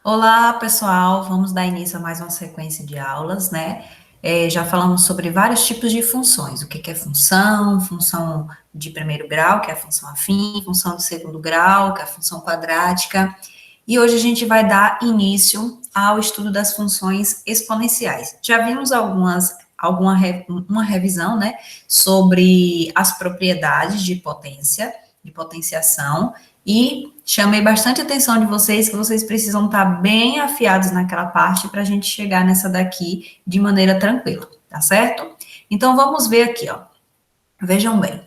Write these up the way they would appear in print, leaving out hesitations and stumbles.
Olá, pessoal. Vamos dar início a mais uma sequência de aulas, né? Já falamos sobre vários tipos de funções. O que que é função, função de primeiro grau, que é a função afim, função de segundo grau, que é a função quadrática. E hoje a gente vai dar início ao estudo das funções exponenciais. Já vimos uma revisão, né, sobre as propriedades de potência, de potenciação, e chamei bastante atenção de vocês, que vocês precisam estar bem afiados naquela parte para a gente chegar nessa daqui de maneira tranquila, tá certo? Então, vamos ver aqui, ó. Vejam bem.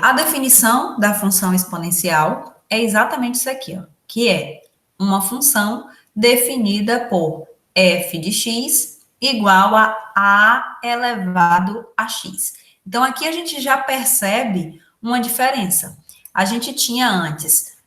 A definição da função exponencial é exatamente isso aqui, ó, que é uma função definida por f de x igual a elevado a x. Então, aqui a gente já percebe uma diferença. A gente tinha antes,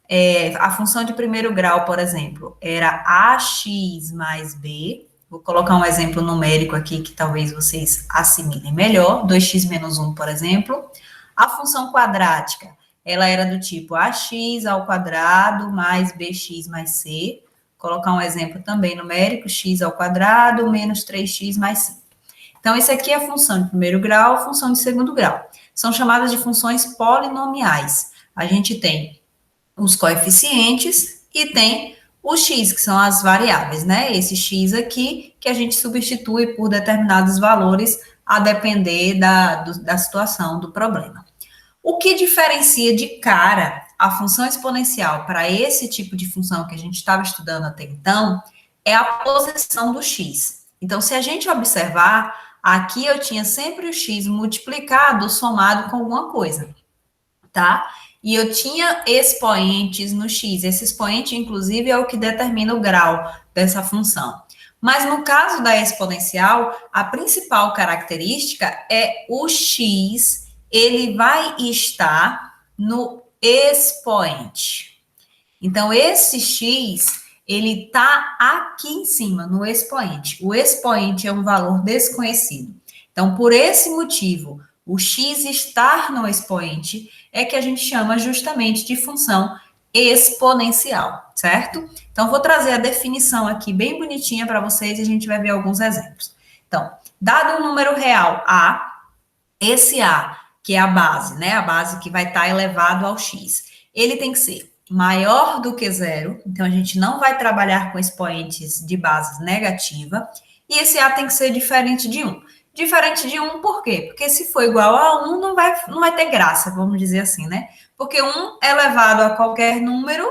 a função de primeiro grau, por exemplo, era ax mais b. Vou colocar um exemplo numérico aqui que talvez vocês assimilem melhor. 2x menos 1, por exemplo. A função quadrática, ela era do tipo ax ao quadrado mais bx mais c. Vou colocar um exemplo também numérico, x ao quadrado menos 3x mais 5. Então, esse aqui é a função de primeiro grau, função de segundo grau. São chamadas de funções polinomiais. A gente tem os coeficientes e tem o x, que são as variáveis, né? Esse x aqui, que a gente substitui por determinados valores a depender da situação, do problema. O que diferencia de cara a função exponencial para esse tipo de função que a gente estava estudando até então é a posição do x. Então, se a gente observar, aqui eu tinha sempre o x multiplicado, somado com alguma coisa, tá? E eu tinha expoentes no x. Esse expoente, inclusive, é o que determina o grau dessa função. Mas no caso da exponencial, a principal característica é o x, ele vai estar no expoente. Então, esse x, ele está aqui em cima, no expoente. O expoente é um valor desconhecido. Então, por esse motivo, o x estar no expoente é que a gente chama justamente de função exponencial, certo? Então, vou trazer a definição aqui bem bonitinha para vocês e a gente vai ver alguns exemplos. Então, dado um número real A, esse A, que é a base, né? A base que vai estar elevado ao x, ele tem que ser maior do que zero, então a gente não vai trabalhar com expoentes de bases negativa, e esse A tem que ser diferente de 1. Diferente de 1, por quê? Porque se for igual a 1, não vai ter graça, vamos dizer assim, né? Porque 1 elevado a qualquer número,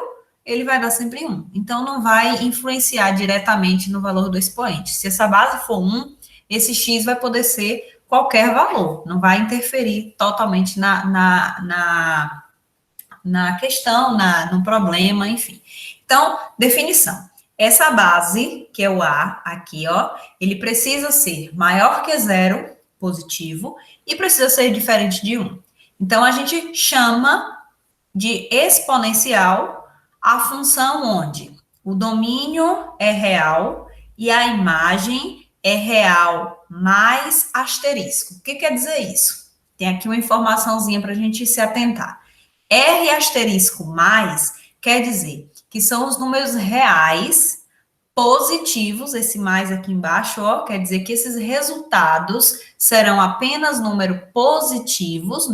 ele vai dar sempre 1. Então, não vai influenciar diretamente no valor do expoente. Se essa base for 1, esse x vai poder ser qualquer valor, não vai interferir totalmente na questão, no problema, enfim. Então, definição. Essa base, que é o A, aqui, ó, ele precisa ser maior que zero, positivo, e precisa ser diferente de 1. Então, a gente chama de exponencial a função onde o domínio é real e a imagem é real mais asterisco. O que quer dizer isso? Tem aqui uma informaçãozinha para a gente se atentar. R asterisco mais quer dizer que são os números reais positivos, esse mais aqui embaixo, ó, quer dizer que esses resultados serão apenas números positivos,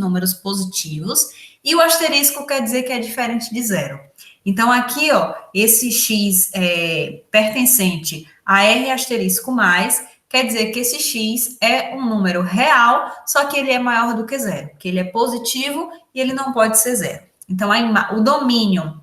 e o asterisco quer dizer que é diferente de zero. Então, aqui, ó, esse x pertencente a R asterisco mais, quer dizer que esse x é um número real, só que ele é maior do que zero, que ele é positivo e ele não pode ser zero. Então, o domínio,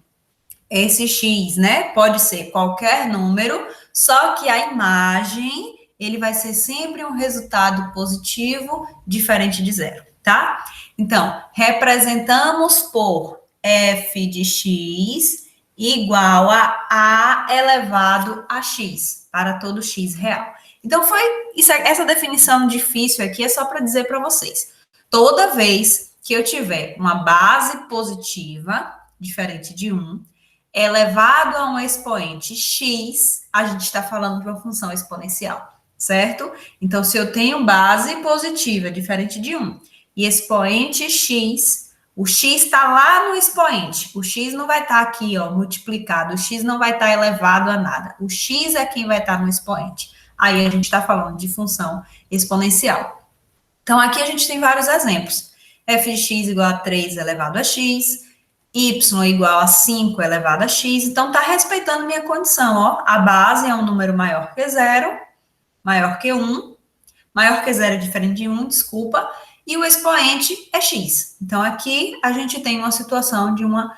esse x, né, pode ser qualquer número, só que a imagem, ele vai ser sempre um resultado positivo, diferente de zero, tá? Então, representamos por f de x igual a elevado a x, para todo x real. Então, essa definição difícil aqui é só para dizer para vocês. Toda vez que eu tiver uma base positiva, diferente de 1, elevado a um expoente x, a gente está falando de uma função exponencial, certo? Então, se eu tenho base positiva, diferente de 1, e expoente x, O x está lá no expoente. O x não vai estar aqui, ó, multiplicado. O x não vai estar elevado a nada. O x é quem vai estar no expoente. Aí a gente está falando de função exponencial. Então, aqui a gente tem vários exemplos. F de x igual a 3 elevado a x, y igual a 5 elevado a x. Então, está respeitando minha condição, ó. A base é um número maior que 0, maior que 1. Maior que 0 é diferente de 1, desculpa. E o expoente é x. Então, aqui a gente tem uma situação de uma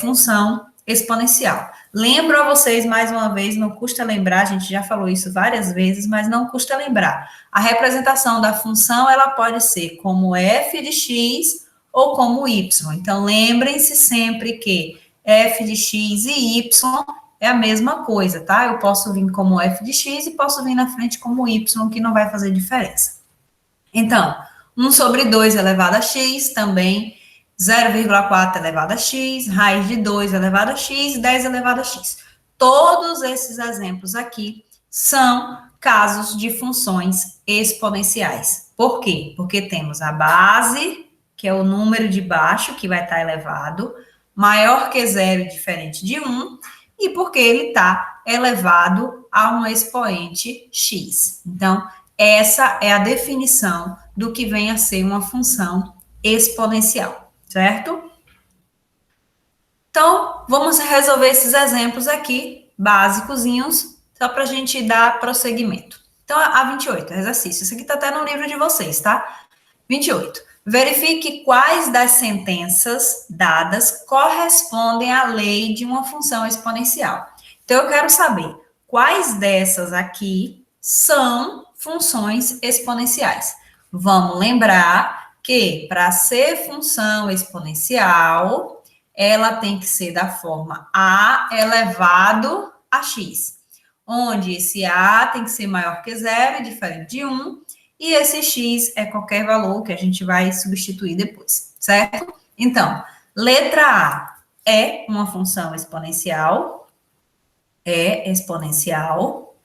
função exponencial. Lembro a vocês, mais uma vez, não custa lembrar, a gente já falou isso várias vezes, mas não custa lembrar. A representação da função, ela pode ser como f de x ou como y. Então, lembrem-se sempre que f de x e y é a mesma coisa, tá? Eu posso vir como f de x e posso vir na frente como y, que não vai fazer diferença. Então, 1 sobre 2 elevado a x, também 0,4 elevado a x, raiz de 2 elevado a x, 10 elevado a x. Todos esses exemplos aqui são casos de funções exponenciais. Por quê? Porque temos a base, que é o número de baixo, que vai estar elevado, maior que 0 e diferente de 1, e porque ele está elevado a um expoente x. Então, essa é a definição do que vem a ser uma função exponencial, certo? Então, vamos resolver esses exemplos aqui, básicozinhos, só para a gente dar prosseguimento. Então, a 28, exercício. Isso aqui está até no livro de vocês, tá? 28. Verifique quais das sentenças dadas correspondem à lei de uma função exponencial. Então, eu quero saber quais dessas aqui são funções exponenciais. Vamos lembrar que para ser função exponencial, ela tem que ser da forma a elevado a x, onde esse a tem que ser maior que 0 e diferente de 1, e esse x é qualquer valor que a gente vai substituir depois, certo? Então, letra A é uma função exponencial, é exponencial.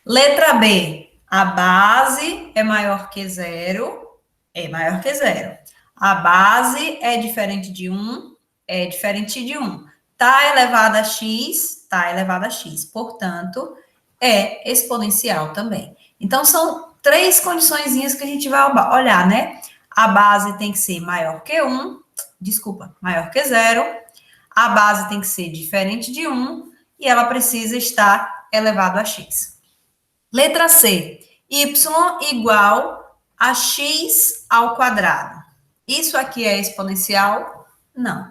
Letra B, a base é maior que 0, é maior que 0. A base é diferente de 1, é diferente de 1. Tá elevado a x, tá elevado a x. Portanto, é exponencial também. Então, são 3 condiçõezinhas que a gente vai olhar, né? A base tem que ser maior que 1, maior que 0. A base tem que ser diferente de 1 e ela precisa estar elevado a x. Letra C, y igual a x ao quadrado. Isso aqui é exponencial? Não.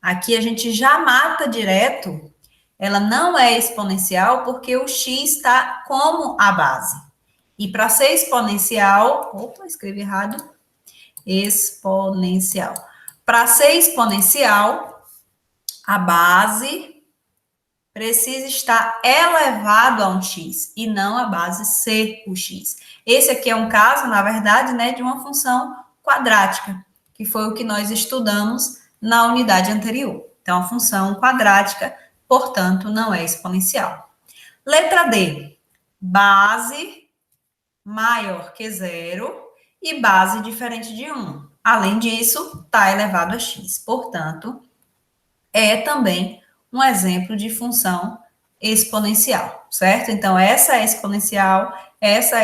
Aqui a gente já mata direto. Ela não é exponencial porque o x está como a base. E para ser exponencial... Opa, escrevi errado. Exponencial. Para ser exponencial, a base precisa estar elevado a um x e não a base ser o x. Esse aqui é um caso, na verdade, né, de uma função quadrática, que foi o que nós estudamos na unidade anterior. Então, a função quadrática, portanto, não é exponencial. Letra D, base maior que 0 e base diferente de 1. Além disso, está elevado a x. Portanto, é também um exemplo de função exponencial, certo? Então, essa é exponencial, essa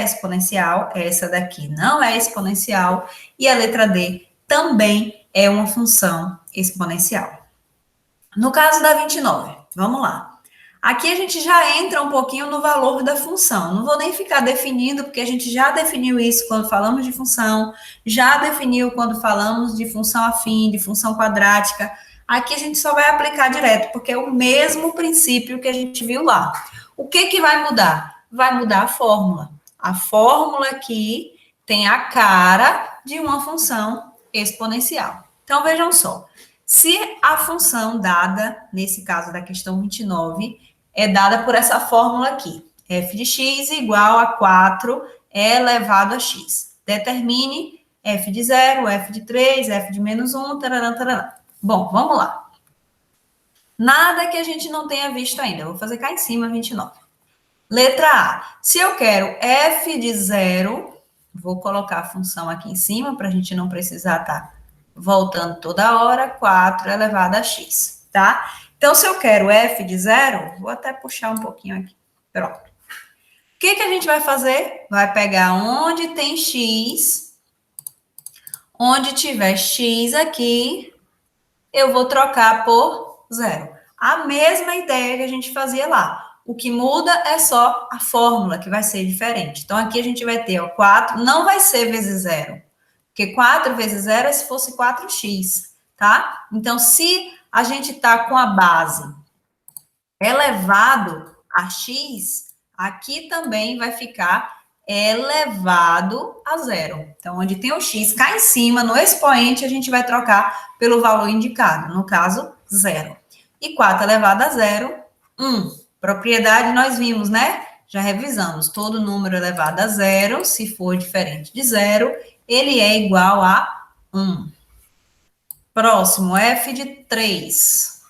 daqui não é exponencial, e a letra D também é uma função exponencial. No caso da 29, vamos lá. Aqui a gente já entra um pouquinho no valor da função. Não vou nem ficar definindo, porque a gente já definiu isso quando falamos de função, já definiu quando falamos de função afim, de função quadrática. Aqui a gente só vai aplicar direto, porque é o mesmo princípio que a gente viu lá. O que que vai mudar? Vai mudar a fórmula. A fórmula aqui tem a cara de uma função exponencial. Então, vejam só. Se a função dada, nesse caso da questão 29, é dada por essa fórmula aqui, f de x igual a 4 elevado a x. Determine f de 0, f de 3, f de menos 1, tarará, tarará. Bom, vamos lá. Nada que a gente não tenha visto ainda. Vou fazer cá em cima 29. Letra A. Se eu quero f de 0, vou colocar a função aqui em cima para a gente não precisar estar voltando toda hora, 4 elevado a x, tá? Então, se eu quero f de 0, vou até puxar um pouquinho aqui. Pronto. O que a gente vai fazer? Vai pegar onde tem x, onde tiver x aqui, eu vou trocar por 0. A mesma ideia que a gente fazia lá. O que muda é só a fórmula, que vai ser diferente. Então, aqui a gente vai ter, ó, 4, não vai ser vezes 0. Porque 4 vezes 0 é se fosse 4x, tá? Então, se a gente está com a base elevado a x, aqui também vai ficar elevado a 0. Então, onde tem o x cá em cima, no expoente, a gente vai trocar pelo valor indicado, no caso, 0. E 4 elevado a 0, 1. Propriedade nós vimos, né? Já revisamos. Todo número elevado a 0, se for diferente de 0, ele é igual a 1. Próximo, f de 3.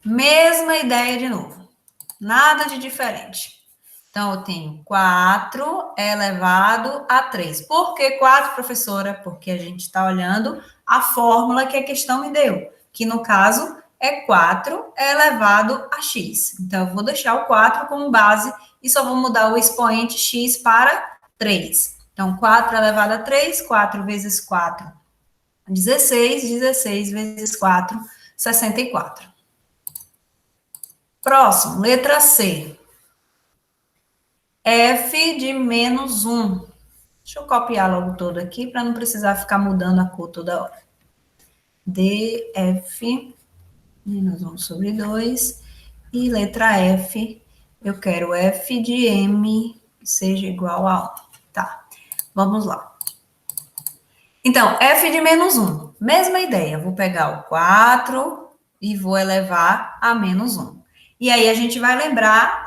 Mesma ideia de novo. Nada de diferente. Então, eu tenho 4 elevado a 3. Por que 4, professora? Porque a gente está olhando a fórmula que a questão me deu, que no caso é 4 elevado a x. Então, eu vou deixar o 4 como base e só vou mudar o expoente x para 3. Então, 4 elevado a 3, 4 vezes 4, 16, 16 vezes 4, 64. Próximo, letra C. F de menos 1. Deixa eu copiar logo todo aqui, para não precisar ficar mudando a cor toda hora. DF menos 1 sobre 2. E letra F, eu quero F de M seja igual a 1. Tá, vamos lá. Então, F de menos 1. Mesma ideia, vou pegar o 4 e vou elevar a menos 1. E aí a gente vai lembrar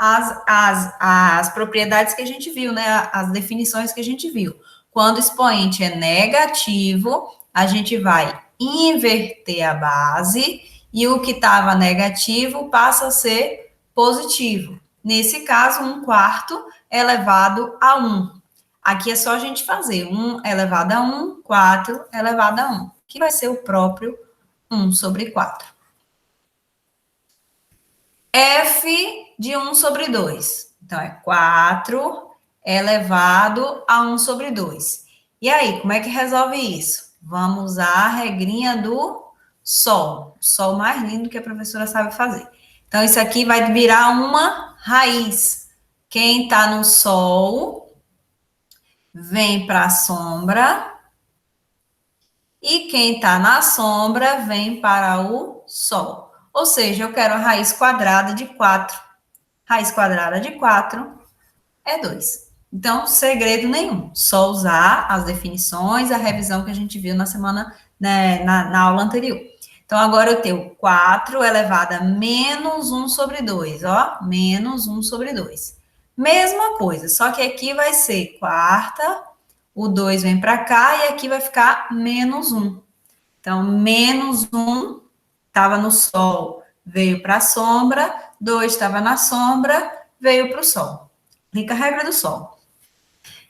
as propriedades que a gente viu, né? As definições que a gente viu. Quando o expoente é negativo, a gente vai inverter a base e o que estava negativo passa a ser positivo. Nesse caso, 1/4 elevado a 1. Aqui é só a gente fazer 1 elevado a 1, 4 elevado a 1, que vai ser o próprio 1 sobre 4. F de 1 sobre 2. Então, é 4 elevado a 1 sobre 2. E aí, como é que resolve isso? Vamos usar a regrinha do sol. O sol mais lindo que a professora sabe fazer. Então, isso aqui vai virar uma raiz. Quem está no sol vem para a sombra. E quem está na sombra vem para o sol. Ou seja, eu quero a raiz quadrada de 4. Raiz quadrada de 4 é 2. Então, segredo nenhum. Só usar as definições, a revisão que a gente viu na semana, né, na aula anterior. Então, agora eu tenho 4 elevado a menos 1 sobre 2, ó. Menos 1 sobre 2. Mesma coisa, só que aqui vai ser quarta, o 2 vem para cá e aqui vai ficar menos 1. Então, menos 1 estava no sol, veio para a sombra, 2 estava na sombra, veio para o sol. Aplica a regra do sol.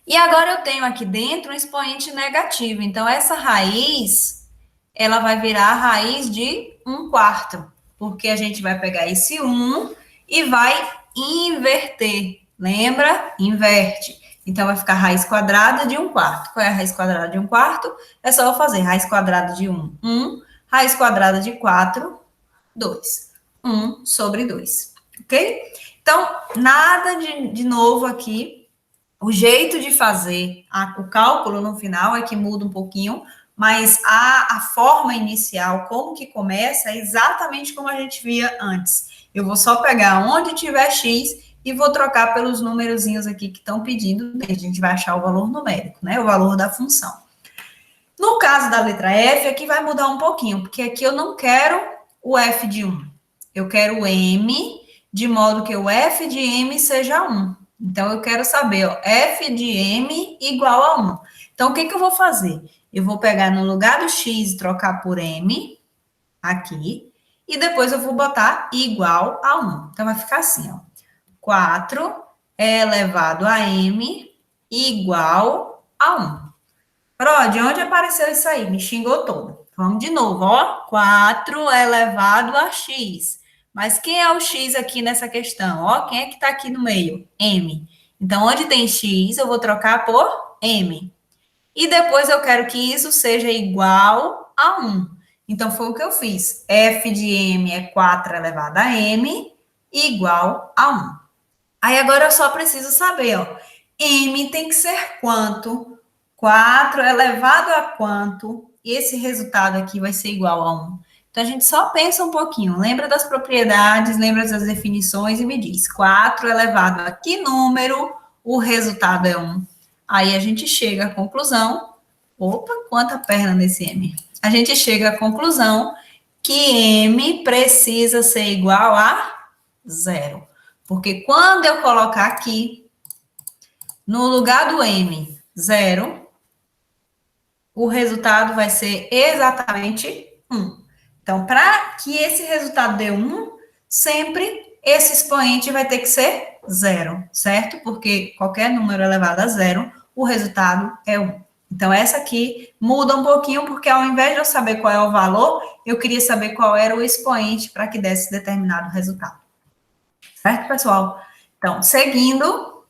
E agora eu tenho aqui dentro um expoente negativo. Então, essa raiz, ela vai virar a raiz de 1/4. Porque a gente vai pegar esse 1 e vai inverter. Lembra? Inverte. Então, vai ficar raiz quadrada de 1/4. Qual é a raiz quadrada de 1/4? É só eu fazer raiz quadrada de 1, 1. Raiz quadrada de 4, 2. 1 sobre 2. Ok? Então, nada de novo aqui. O jeito de fazer o cálculo no final é que muda um pouquinho, mas a forma inicial, como que começa, é exatamente como a gente via antes. Eu vou só pegar onde tiver x e vou trocar pelos númerozinhos aqui que estão pedindo, a gente vai achar o valor numérico, né? O valor da função. No caso da letra F, aqui vai mudar um pouquinho, porque aqui eu não quero o F de 1. Eu quero o M, de modo que o F de M seja 1. Então, eu quero saber, ó, F de M igual a 1. Então, o que eu vou fazer? Eu vou pegar no lugar do X e trocar por M, aqui, e depois eu vou botar igual a 1. Então, vai ficar assim, ó. 4 elevado a M igual a 1. Pró, de onde apareceu isso aí? Me xingou todo. Vamos de novo, ó. 4 elevado a x. Mas quem é o x aqui nessa questão? Ó, quem é que está aqui no meio? M. Então, onde tem x, eu vou trocar por m. E depois eu quero que isso seja igual a 1. Então, foi o que eu fiz. F de m é 4 elevado a m, igual a 1. Aí agora eu só preciso saber, ó. M tem que ser quanto? 4 elevado a quanto? E esse resultado aqui vai ser igual a 1. Então, a gente só pensa um pouquinho. Lembra das propriedades, lembra das definições e me diz. 4 elevado a que número? O resultado é 1. Aí a gente chega à conclusão. Opa, quanta perna nesse M. A gente chega à conclusão que M precisa ser igual a 0. Porque quando eu colocar aqui, no lugar do M, 0, o resultado vai ser exatamente 1. Então, para que esse resultado dê 1, sempre esse expoente vai ter que ser 0, certo? Porque qualquer número elevado a 0, o resultado é 1. Então, essa aqui muda um pouquinho, porque ao invés de eu saber qual é o valor, eu queria saber qual era o expoente para que desse determinado resultado. Certo, pessoal? Então, seguindo,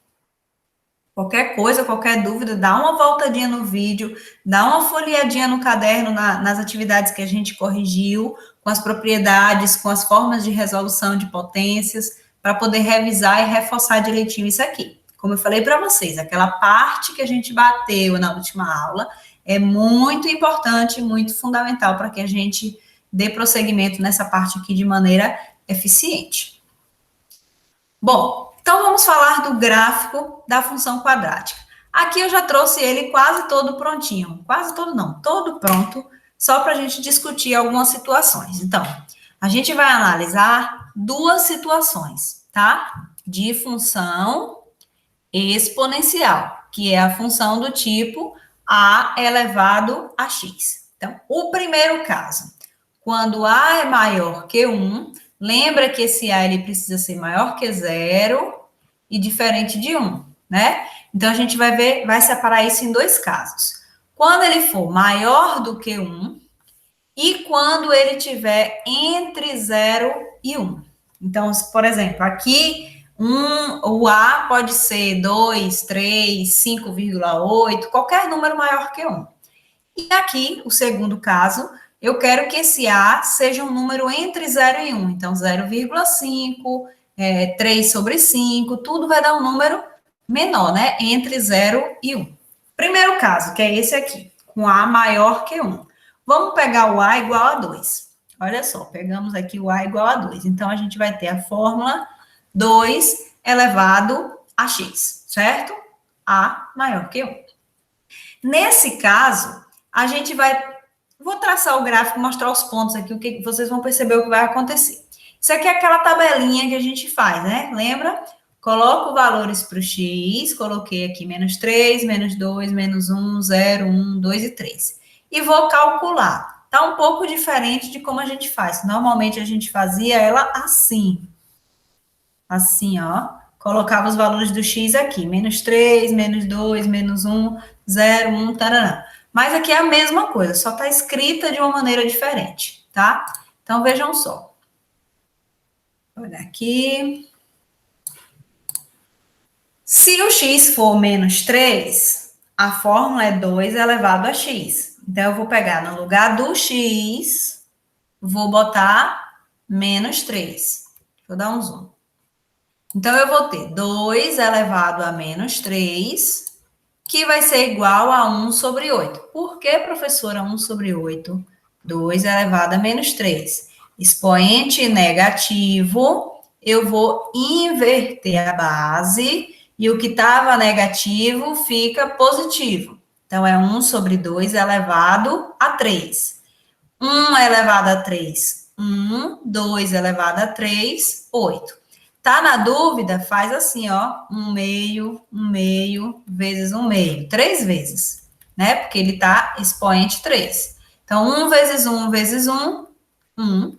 qualquer coisa, qualquer dúvida, dá uma voltadinha no vídeo, dá uma folheadinha no caderno nas atividades que a gente corrigiu, com as propriedades, com as formas de resolução de potências, para poder revisar e reforçar direitinho isso aqui. Como eu falei para vocês, aquela parte que a gente bateu na última aula é muito importante, muito fundamental para que a gente dê prosseguimento nessa parte aqui de maneira eficiente. Bom, então vamos falar do gráfico da função quadrática. Aqui eu já trouxe ele quase todo prontinho. Quase todo não, todo pronto, só para a gente discutir algumas situações. Então, a gente vai analisar duas situações, tá? De função exponencial, que é a função do tipo a elevado a x. Então, o primeiro caso, quando a é maior que 1, lembra que esse a ele precisa ser maior que 0 e diferente de 1, né? Então, a gente vai ver, vai separar isso em dois casos. Quando ele for maior do que 1 e quando ele tiver entre 0 e 1. Então, por exemplo, aqui o A pode ser 2, 3, 5,8, qualquer número maior que 1. E aqui, o segundo caso, eu quero que esse A seja um número entre 0 e 1. Então, 0,5, 3 sobre 5, tudo vai dar um número menor, né? Entre 0 e 1. Primeiro caso, que é esse aqui, com A maior que 1. Vamos pegar o A igual a 2. Olha só, pegamos aqui o A igual a 2. Então, a gente vai ter a fórmula 2 elevado a x, certo? A maior que 1. Nesse caso, a gente vai... Vou traçar o gráfico, mostrar os pontos aqui, o que vocês vão perceber o que vai acontecer. Isso aqui é aquela tabelinha que a gente faz, né? Lembra? Coloco valores para o x, coloquei aqui menos 3, menos 2, menos 1, 0, 1, 2 e 3. E vou calcular. Tá um pouco diferente de como a gente faz. Normalmente a gente fazia ela assim. Assim, ó. Colocava os valores do x aqui. Menos 3, menos 2, menos 1, 0, 1, tarará. Mas aqui é a mesma coisa, só está escrita de uma maneira diferente, tá? Então, vejam só. Olha aqui. Se o x for menos 3, a fórmula é 2 elevado a x. Então, eu vou pegar no lugar do x, vou botar menos 3. Vou dar um zoom. Então, eu vou ter 2 elevado a menos 3, que vai ser igual a 1 sobre 8. Por que, professora, 1 sobre 8? 2 elevado a menos 3. Expoente negativo, eu vou inverter a base, e o que estava negativo fica positivo. Então, é 1 sobre 2 elevado a 3. 1 elevado a 3, 1. 2 elevado a 3, 8. Tá na dúvida? Faz assim, ó, 1/2 vezes 1/2, 3 vezes, né? Porque ele tá expoente 3. Então, 1 vezes 1 vezes 1, 1.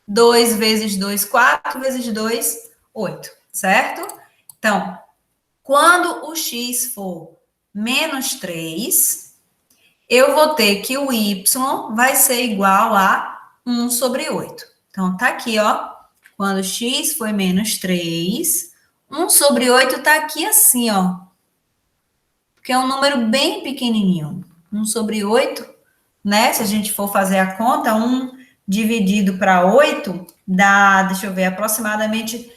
2 vezes 2, 4 vezes 2, 8, certo? Então, quando o x for menos 3, eu vou ter que o y vai ser igual a 1 sobre 8. Então, tá aqui, ó. Quando x foi menos 3, 1 sobre 8 tá aqui assim, ó. Porque é um número bem pequenininho. 1 sobre 8, né? Se a gente for fazer a conta, 1 dividido para 8 dá, deixa eu ver, aproximadamente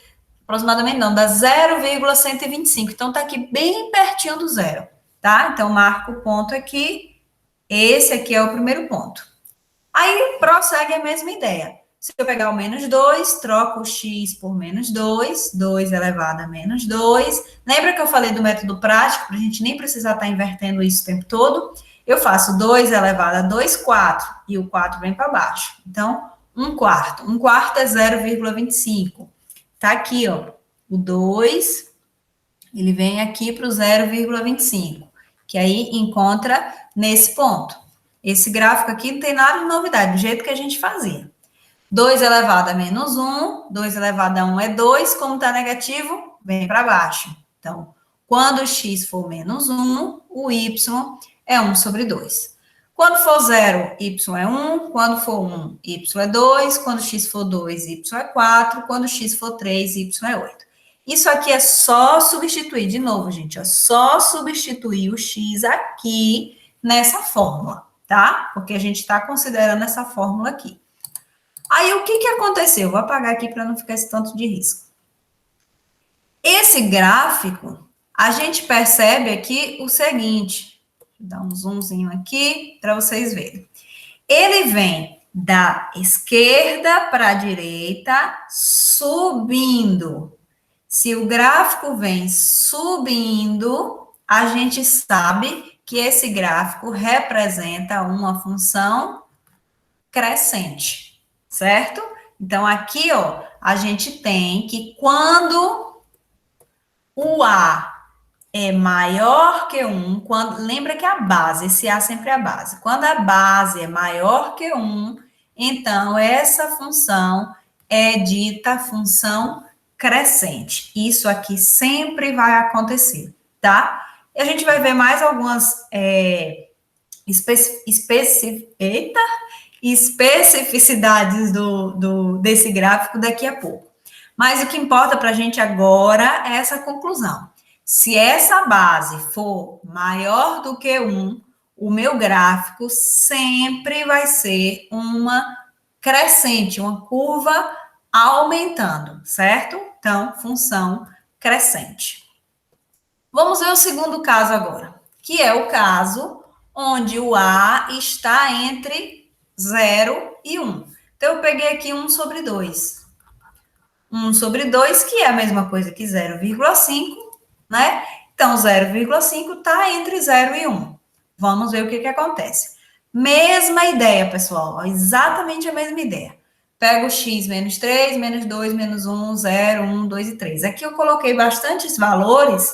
não, dá 0,125. Então, tá aqui bem pertinho do zero, tá? Então, marco o ponto aqui. Esse aqui é o primeiro ponto. Aí, prossegue a mesma ideia. Se eu pegar o menos 2, troco o x por menos 2, 2 elevado a menos 2. Lembra que eu falei do método prático, para a gente nem precisar estar invertendo isso o tempo todo? Eu faço 2 elevado a 2, 4, e o 4 vem para baixo. Então, 1 quarto. 1 quarto é 0,25. Tá aqui, ó, o 2, ele vem aqui para o 0,25, que aí encontra nesse ponto. Esse gráfico aqui não tem nada de novidade, do jeito que a gente fazia. 2 elevado a menos 1, 2 elevado a 1 é 2, como está negativo, vem para baixo. Então, quando x for menos 1, o y é 1 sobre 2. Quando for 0, y é 1, quando for 1, y é 2, quando x for 2, y é 4, quando x for 3, y é 8. Isso aqui é só substituir, de novo, gente, é só substituir o x aqui nessa fórmula, tá? Porque a gente está considerando essa fórmula aqui. Aí, o que aconteceu? Vou apagar aqui para não ficar esse tanto de risco. Esse gráfico, a gente percebe aqui o seguinte. Vou dar um zoomzinho aqui para vocês verem. Ele vem da esquerda para a direita, subindo. Se o gráfico vem subindo, a gente sabe que esse gráfico representa uma função crescente, certo? Então, aqui, ó, a gente tem que quando o A é maior que 1, lembra que a base, esse A sempre é a base. Quando a base é maior que 1, então essa função é dita função crescente. Isso aqui sempre vai acontecer, tá? E a gente vai ver mais algumas especificidades desse gráfico daqui a pouco. Mas o que importa para a gente agora é essa conclusão. Se essa base for maior do que 1, o meu gráfico sempre vai ser uma crescente, uma curva aumentando, certo? Então, função crescente. Vamos ver o segundo caso agora, que é o caso onde o A está entre 0 e 1. Então, eu peguei aqui 1 sobre 2. 1 sobre 2, que é a mesma coisa que 0,5, né? Então, 0,5 está entre 0 e 1. Vamos ver o que acontece. Mesma ideia, pessoal. Exatamente a mesma ideia. Pego o x menos 3, menos 2, menos 1, 0, 1, 2 e 3. Aqui eu coloquei bastantes valores.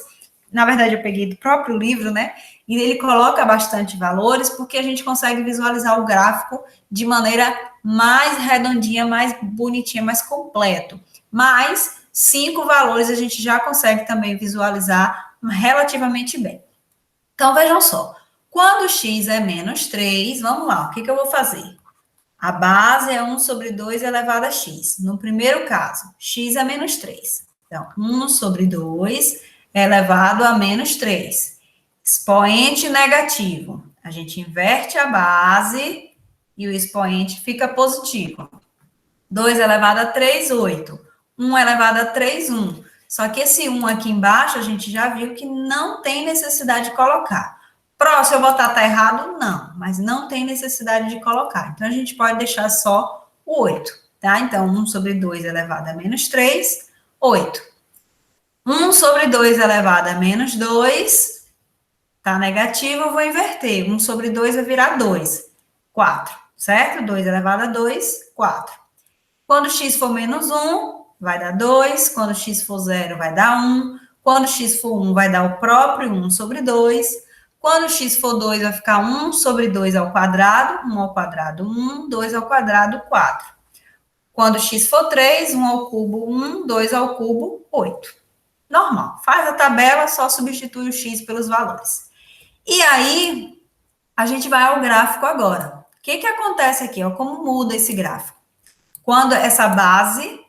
Na verdade, eu peguei do próprio livro, né? E ele coloca bastante valores porque a gente consegue visualizar o gráfico de maneira mais redondinha, mais bonitinha, mais completo. Mas 5 valores a gente já consegue também visualizar relativamente bem. Então, vejam só. Quando x é menos 3, vamos lá, o que eu vou fazer? A base é 1 sobre 2 elevado a x. No primeiro caso, x é menos 3. Então, 1 sobre 2 elevado a menos 3. Expoente negativo. A gente inverte a base e o expoente fica positivo. 2 elevado a 3, 8. 1 elevado a 3, 1. Só que esse 1 aqui embaixo, a gente já viu que não tem necessidade de colocar. Se eu botar tá errado, não. Mas não tem necessidade de colocar. Então, a gente pode deixar só o 8, tá? Então, 1 sobre 2 elevado a menos 3, 8. 1 sobre 2 elevado a menos 2, tá negativo, eu vou inverter. 1 sobre 2 vai virar 2, 4, certo? 2 elevado a 2, 4. Quando x for menos 1, vai dar 2. Quando x for 0, vai dar 1. Quando x for 1, vai dar o próprio 1 sobre 2. Quando x for 2, vai ficar 1 sobre 2 ao quadrado. 1 ao quadrado, 1. 2 ao quadrado, 4. Quando x for 3, 1 ao cubo, 1. 2 ao cubo, 8. Normal. Faz a tabela, só substitui o x pelos valores. E aí, A gente vai ao gráfico agora. O que acontece aqui? Ó, como muda esse gráfico? Quando essa base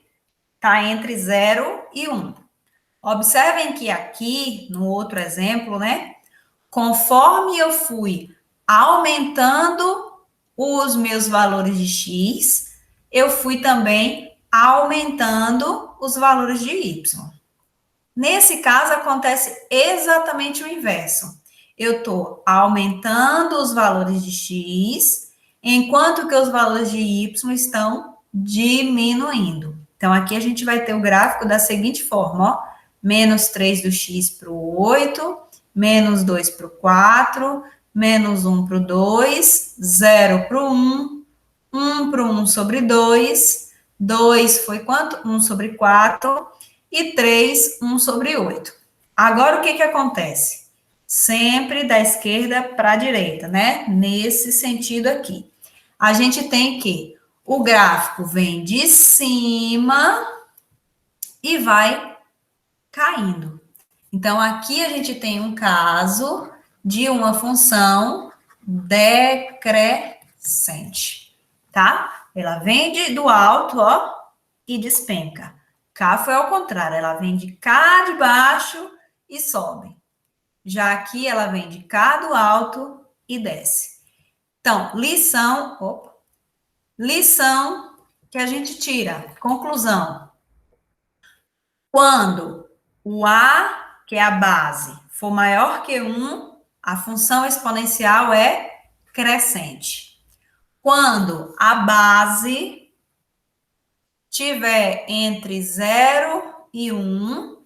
está entre 0 e 1. Observem que aqui, no outro exemplo, né? Conforme eu fui aumentando os meus valores de x, eu fui também aumentando os valores de y. Nesse caso, acontece exatamente o inverso. Eu estou aumentando os valores de x, enquanto que os valores de y estão diminuindo. Então, aqui a gente vai ter o gráfico da seguinte forma, ó. Menos 3 do x para o 8, menos 2 para o 4, menos 1 para o 2, 0 para o 1, 1 para o 1 sobre 2, 2 foi quanto? 1 sobre 4, e 3, 1 sobre 8. Agora, o que acontece? Sempre da esquerda para a direita, né? Nesse sentido aqui. A gente tem que o gráfico vem de cima e vai caindo. Então, aqui a gente tem um caso de uma função decrescente, tá? Ela vem do alto, ó, e despenca. Cá foi ao contrário, ela vem de cá de baixo e sobe. Já aqui ela vem de cá do alto e desce. Então, lição que a gente tira, conclusão. Quando o A, que é a base, for maior que 1, a função exponencial é crescente. Quando a base tiver entre 0 e 1,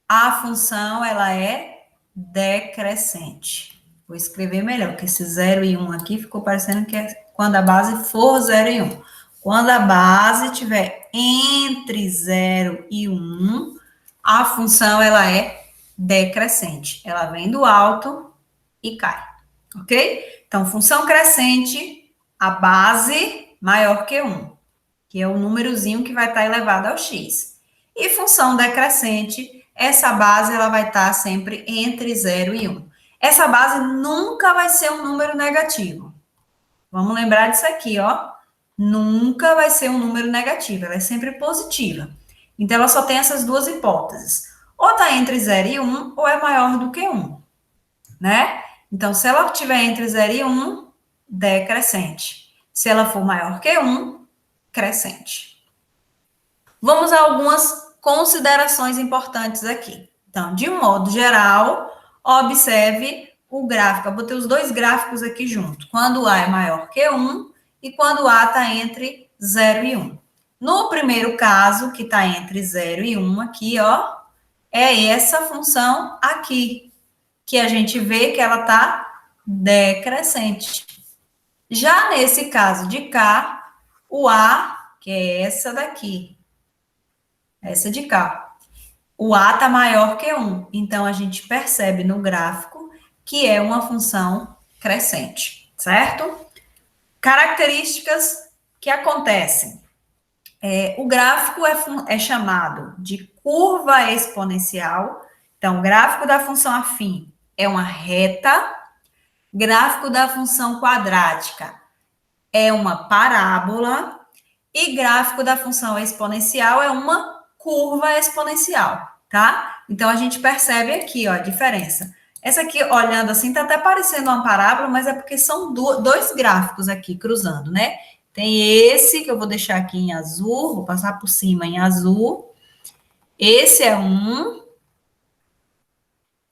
a função ela é decrescente. Vou escrever melhor, porque esse 0 e 1 aqui ficou parecendo que é quando a base for 0 e 1. Quando a base tiver entre 0 e 1, a função ela é decrescente. Ela vem do alto e cai, ok? Então, função crescente, a base maior que 1, que é o númerozinho que vai estar elevado ao x. E função decrescente, essa base ela vai estar sempre entre 0 e 1. Essa base nunca vai ser um número negativo. Vamos lembrar disso aqui, ó. Nunca vai ser um número negativo, ela é sempre positiva. Então, ela só tem essas duas hipóteses. Ou está entre 0 e 1, ou é maior do que 1, né? Então, se ela estiver entre 0 e 1, decrescente. Se ela for maior que 1, crescente. Vamos a algumas considerações importantes aqui. Então, de um modo geral, observe o gráfico. Eu botei os dois gráficos aqui junto. Quando A é maior que 1 e quando A está entre 0 e 1. No primeiro caso, que está entre 0 e 1 aqui, ó, é essa função aqui, que a gente vê que ela está decrescente. Já nesse caso de cá, o A, que é essa daqui, essa de cá, o A está maior que 1. Então, a gente percebe no gráfico que é uma função crescente, certo? Características que acontecem. O gráfico é chamado de curva exponencial. Então, o gráfico da função afim é uma reta. Gráfico da função quadrática é uma parábola. E gráfico da função exponencial é uma curva exponencial, tá? Então, a gente percebe aqui, ó, a diferença. Essa aqui, olhando assim, tá até parecendo uma parábola, mas é porque são dois gráficos aqui cruzando, né? Tem esse, que eu vou deixar aqui em azul, vou passar por cima em azul. Esse é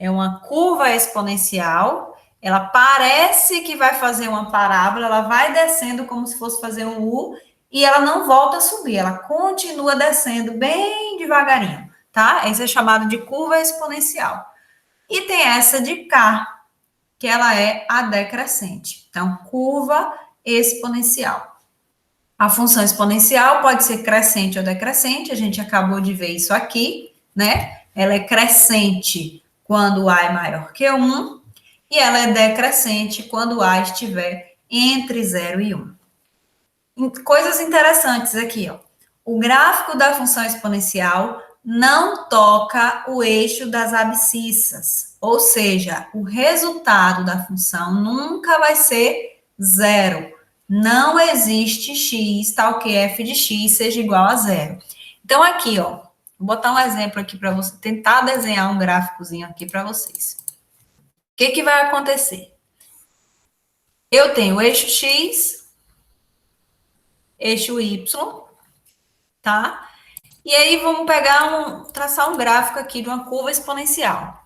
uma curva exponencial. Ela parece que vai fazer uma parábola, ela vai descendo como se fosse fazer um U, e ela não volta a subir, ela continua descendo bem devagarinho, tá? Esse é chamado de curva exponencial. E tem essa de cá, que ela é a decrescente. Então, curva exponencial. A função exponencial pode ser crescente ou decrescente, a gente acabou de ver isso aqui, né? Ela é crescente quando A é maior que 1, e ela é decrescente quando A estiver entre 0 e 1. Coisas interessantes aqui, ó. O gráfico da função exponencial não toca o eixo das abscissas, ou seja, o resultado da função nunca vai ser zero. Não existe x tal que f de x seja igual a zero. Então, aqui, ó, vou botar um exemplo aqui para você, tentar desenhar um gráficozinho aqui para vocês. O que, que vai acontecer? Eu tenho o eixo x, eixo y, tá? E aí vamos traçar um gráfico aqui de uma curva exponencial.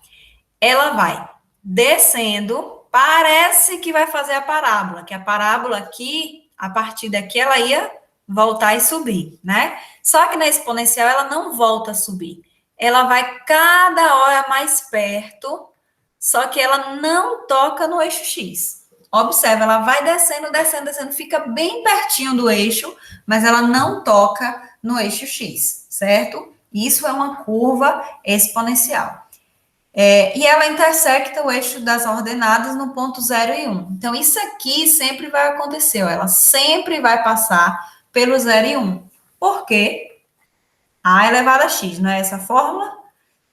Ela vai descendo, parece que vai fazer a parábola, que a parábola aqui, a partir daqui, ela ia voltar e subir, né? Só que na exponencial ela não volta a subir. Ela vai cada hora mais perto, só que ela não toca no eixo X. Observa, ela vai descendo, descendo, descendo, fica bem pertinho do eixo, mas ela não toca no eixo X, certo? Isso é uma curva exponencial. E ela intersecta o eixo das ordenadas no ponto 0 e 1. Então, isso aqui sempre vai acontecer, ó, ela sempre vai passar pelo 0 e 1. Por quê? A elevado a x, não é essa a fórmula?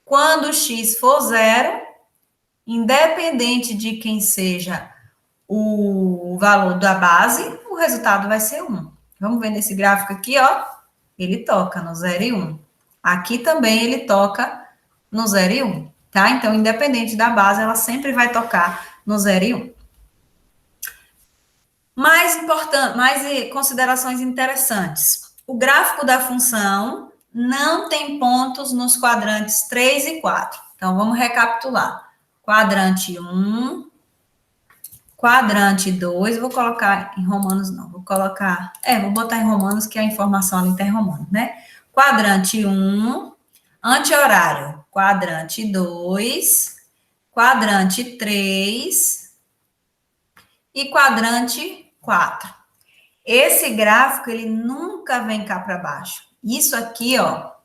Quando x for zero, independente de quem seja o valor da base, o resultado vai ser 1. Vamos ver nesse gráfico aqui, ó. Ele toca no 0 e 1. Aqui também ele toca no 0 e 1, tá? Então, independente da base, ela sempre vai tocar no 0 e 1. Mais considerações interessantes. O gráfico da função não tem pontos nos quadrantes 3 e 4. Então, vamos recapitular. Quadrante 1, quadrante 2, vou colocar em romanos não, vou botar em romanos que a informação ali está em romano, né? Quadrante 1, anti-horário, quadrante 2, quadrante 3 e quadrante 4. Esse gráfico, ele nunca vem cá para baixo. Isso aqui, ó,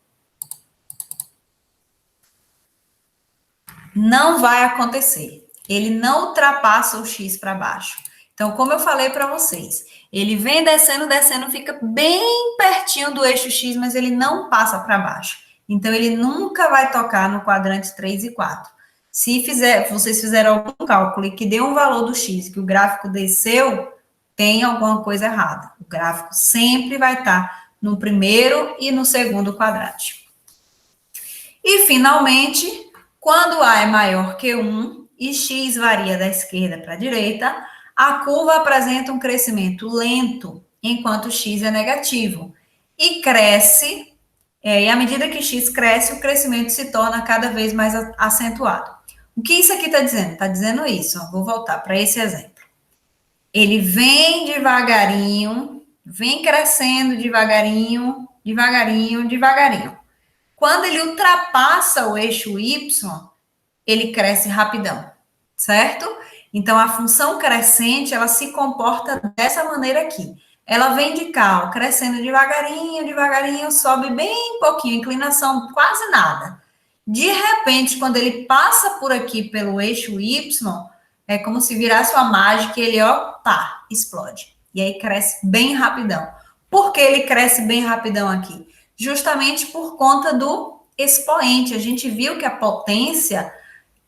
não vai acontecer. Ele não ultrapassa o x para baixo. Então, como eu falei para vocês, ele vem descendo, descendo, fica bem pertinho do eixo x, mas ele não passa para baixo. Então, ele nunca vai tocar no quadrante 3 e 4. Se vocês fizeram algum cálculo e que deu um valor do x, que o gráfico desceu, tem alguma coisa errada. O gráfico sempre vai estar no primeiro e no segundo quadrante. E, finalmente, quando A é maior que 1 e x varia da esquerda para a direita, a curva apresenta um crescimento lento, enquanto x é negativo. E cresce, e à medida que x cresce, o crescimento se torna cada vez mais acentuado. O que isso aqui está dizendo? Está dizendo isso, ó, vou voltar para esse exemplo. Ele vem devagarinho, vem crescendo devagarinho, devagarinho, devagarinho. Quando ele ultrapassa o eixo y, ele cresce rapidão, certo? Então, a função crescente, ela se comporta dessa maneira aqui. Ela vem de cá, ó, crescendo devagarinho, devagarinho, sobe bem pouquinho, inclinação quase nada. De repente, quando ele passa por aqui pelo eixo y, é como se virasse uma mágica e ele, ó, pá, explode. E aí cresce bem rapidão. Por que ele cresce bem rapidão aqui? Justamente por conta do expoente. A gente viu que a potência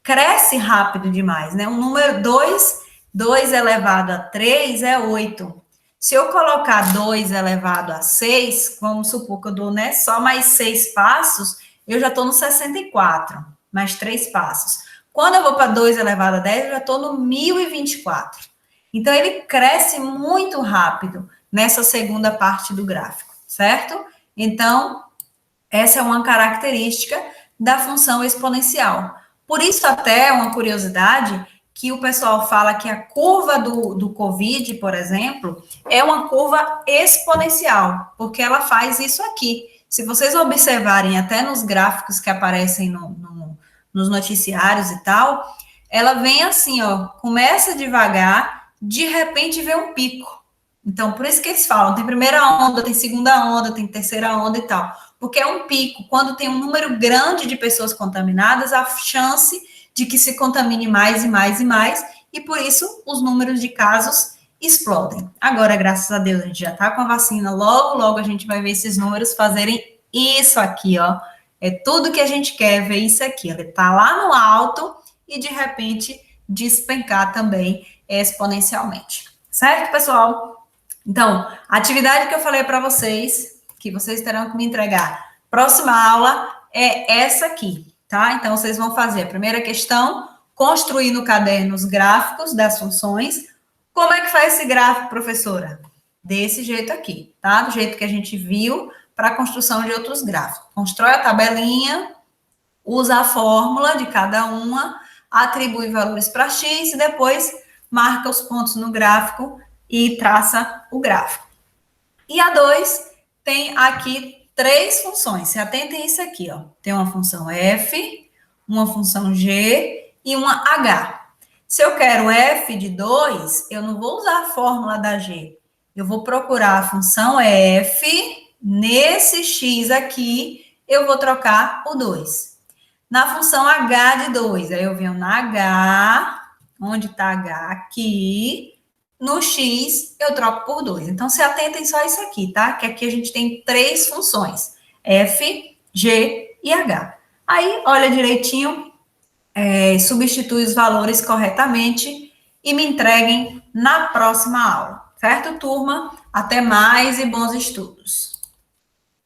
cresce rápido demais, né? O número 2 elevado a 3 é 8. Se eu colocar 2 elevado a 6, vamos supor que eu dou, né, só mais 6 passos, eu já estou no 64, mais 3 passos. Quando eu vou para 2 elevado a 10, eu já estou no 1024. Então, ele cresce muito rápido nessa segunda parte do gráfico, certo? Então, essa é uma característica da função exponencial. Por isso, até uma curiosidade, que o pessoal fala que a curva do Covid, por exemplo, é uma curva exponencial, porque ela faz isso aqui. Se vocês observarem até nos gráficos que aparecem nos noticiários e tal, ela vem assim, ó, começa devagar, de repente vê um pico. Então, por isso que eles falam, tem primeira onda, tem segunda onda, tem terceira onda e tal. Porque é um pico. Quando tem um número grande de pessoas contaminadas, a chance de que se contamine mais e mais e mais, e por isso os números de casos explodem. Agora, graças a Deus, a gente já está com a vacina, logo, logo a gente vai ver esses números fazerem isso aqui, ó, É tudo que a gente quer ver isso aqui. Ele está lá no alto e, de repente, despencar também exponencialmente. Certo, pessoal? Então, a atividade que eu falei para vocês, que vocês terão que me entregar próxima aula, é essa aqui, tá? Então, vocês vão fazer a primeira questão, construir no caderno os gráficos das funções. Como é que faz esse gráfico, professora? Desse jeito aqui, tá? Do jeito que a gente viu para a construção de outros gráficos. Constrói a tabelinha, usa a fórmula de cada uma, atribui valores para x e depois marca os pontos no gráfico e traça o gráfico. E a 2 tem aqui 3 funções. Se atentem a isso aqui, ó. Tem uma função f, uma função g e uma h. Se eu quero f de 2, eu não vou usar a fórmula da g. Eu vou procurar a função f, nesse x aqui, eu vou trocar o 2. Na função h de 2, aí eu venho na h, onde está h aqui, no x eu troco por 2. Então, se atentem só isso aqui, tá? Que aqui a gente tem 3 funções, f, g e h. Aí, olha direitinho, substitui os valores corretamente e me entreguem na próxima aula. Certo, turma? Até mais e bons estudos.